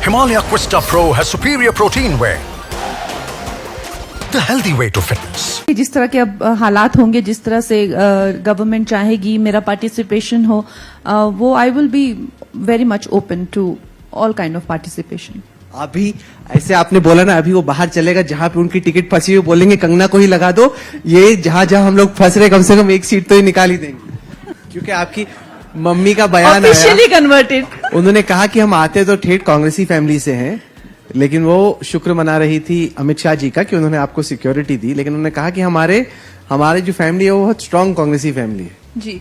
Himalaya Quista Pro has superior protein whey, the healthy way to fitness. जिस तरह के अब हालात होंगे, जिस तरह से गवर्नमेंट चाहेगी मेरा पार्टिसिपेशन हो, वो I will be very much open to all kind of participation. अभी ऐसे आपने बोला ना, अभी वो बाहर चलेगा जहां पे उनकी टिकट फंसी हुई, बोलेंगे कंगना को ही लगा दो, ये जहां जहां हम लोग फंस रहे कम से कम एक सीट तो ही निकाल ही देंगे। क्योंकि आपकी मम्मी का बयान आया, ऑफिशियली कन्वर्टेड, उन्होंने कहा कि हम आते तो ठेठ कांग्रेसी फैमिली से हैं, लेकिन वो शुक्र मना रही थी अमित शाह जी का कि उन्होंने आपको सिक्योरिटी दी, लेकिन उन्होंने कहा कि हमारे जो फैमिली है वो बहुत स्ट्रांग कांग्रेसी फैमिली है। जी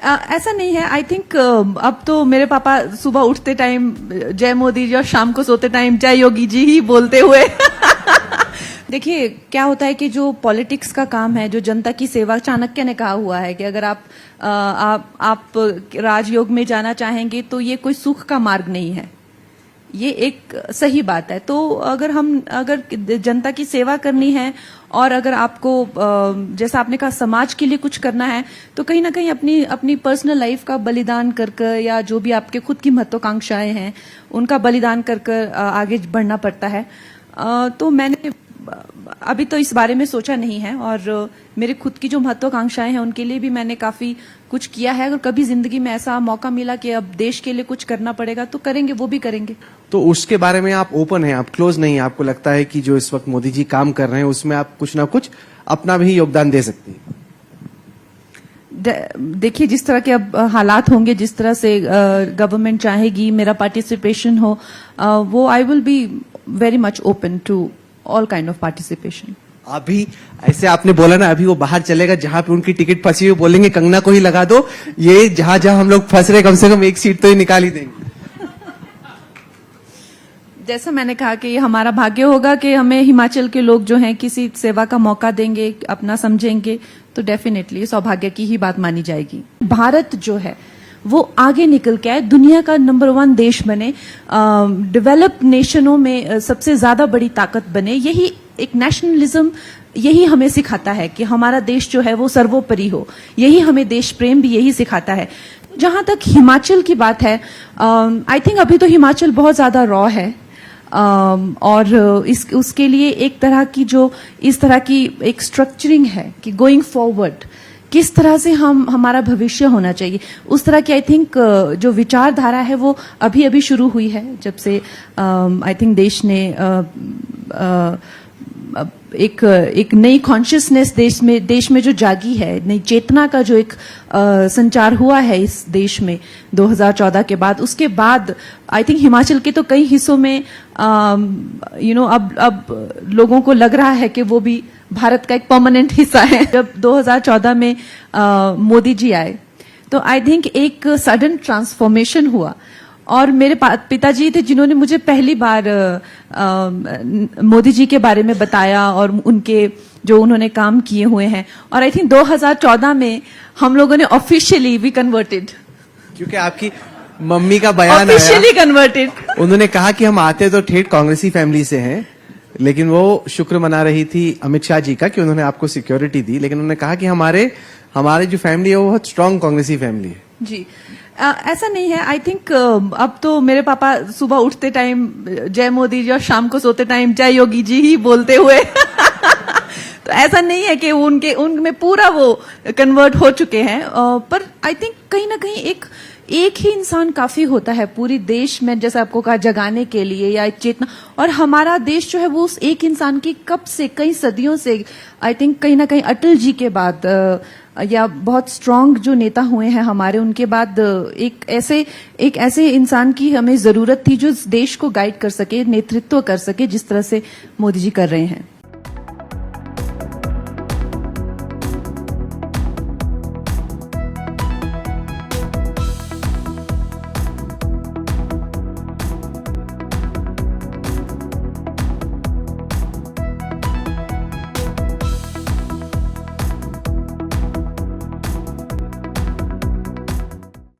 ऐसा नहीं है। आई थिंक अब तो मेरे पापा सुबह उठते टाइम जय मोदी जी और शाम को सोते टाइम जय योगी जी ही बोलते हुए देखिए क्या होता है कि जो पॉलिटिक्स का काम है, जो जनता की सेवा, चाणक्य ने कहा हुआ है कि अगर आप राजयोग में जाना चाहेंगे तो ये कोई सुख का मार्ग नहीं है, ये एक सही बात है। तो अगर जनता की सेवा करनी है और अगर आपको जैसा आपने कहा समाज के लिए कुछ करना है, तो कहीं ना कहीं अपनी पर्सनल लाइफ का बलिदान कर या जो भी आपके खुद की महत्वाकांक्षाएं हैं उनका बलिदान कर आगे बढ़ना पड़ता है। तो मैंने अभी तो इस बारे में सोचा नहीं है, और मेरे खुद की जो महत्वाकांक्षाएं हैं उनके लिए भी मैंने काफी कुछ किया है। अगर कभी जिंदगी में ऐसा मौका मिला कि अब देश के लिए कुछ करना पड़ेगा तो करेंगे, वो भी करेंगे। तो उसके बारे में आप ओपन हैं, आप क्लोज नहीं है? आपको लगता है कि जो इस वक्त मोदी जी काम कर रहे हैं उसमें आप कुछ ना कुछ अपना भी योगदान दे सकती हैं? देखिए जिस तरह के अब हालात होंगे, जिस तरह से गवर्नमेंट चाहेगी मेरा पार्टिसिपेशन हो, वो I will be very much open to all kind of participation. अभी ऐसे आपने बोला ना, अभी वो बाहर चलेगा जहां पे उनकी टिकट फंसी हुई, बोलेंगे कंगना को ही लगा दो, ये जहां जहां हम लोग फंस रहे कम से कम एक सीट तो ही निकाल ही देंगे। जैसा मैंने कहा कि ये हमारा भाग्य होगा कि हमें हिमाचल के लोग जो हैं किसी सेवा का मौका देंगे, अपना समझेंगे, तो डेफिनेटली सौभाग्य की ही बात मानी जाएगी। भारत जो है वो आगे निकल के आए, दुनिया का नंबर 1 देश बने, डेवलप्ड नेशनों में सबसे ज्यादा बड़ी ताकत बने। यही एक नेशनलिज्म यही हमें सिखाता है कि हमारा देश जो है वो सर्वोपरि हो, यही हमें देश प्रेम भी यही सिखाता है। जहां तक हिमाचल की बात है, आई थिंक अभी तो हिमाचल बहुत ज्यादा रॉ है, और उसके लिए एक तरह की जो इस तरह की एक स्ट्रक्चरिंग है कि गोइंग फॉरवर्ड किस तरह से हमारा भविष्य होना चाहिए, उस तरह की आई थिंक जो विचारधारा है वो अभी शुरू हुई है, जब से आई थिंक देश ने एक नई कॉन्शियसनेस देश में जो जागी है, नई चेतना का जो एक संचार हुआ है इस देश में 2014 के बाद। उसके बाद आई थिंक हिमाचल के तो कई हिस्सों में अब लोगों को लग रहा है कि वो भी भारत का एक परमानेंट हिस्सा है। जब 2014 में मोदी जी आए तो आई थिंक एक सडन ट्रांसफॉर्मेशन हुआ, और मेरे पिताजी थे जिन्होंने मुझे पहली बार मोदी जी के बारे में बताया और उनके जो उन्होंने काम किए हुए हैं, और आई थिंक 2014 में हम लोगों ने ऑफिशियली भी कन्वर्टेड। क्योंकि आपकी मम्मी का बयान आया, ऑफिशियली कन्वर्टेड, उन्होंने कहा कि हम आते तो ठेठ कांग्रेसी फैमिली से हैं, लेकिन वो शुक्र मना रही थी अमित शाह जी का कि उन्होंने आपको सिक्योरिटी दी, लेकिन उन्होंने कहा कि हमारे जो फैमिली है वो बहुत स्ट्रांग कांग्रेसी फैमिली है। जी ऐसा नहीं है। आई थिंक अब तो मेरे पापा सुबह उठते टाइम जय मोदी जी और शाम को सोते टाइम जय योगी जी ही बोलते हुए तो ऐसा नहीं है कि उनमें पूरा वो कन्वर्ट हो चुके हैं, पर आई थिंक कहीं ना कहीं एक ही इंसान काफी होता है पूरी देश में, जैसे आपको कहा, जगाने के लिए या चेतना। और हमारा देश जो है वो उस एक इंसान की कब से कई सदियों से आई थिंक कहीं ना कहीं अटल जी के बाद या बहुत स्ट्रांग जो नेता हुए हैं हमारे, उनके बाद एक ऐसे इंसान की हमें जरूरत थी जो देश को गाइड कर सके, नेतृत्व कर सके, जिस तरह से मोदी जी कर रहे हैं।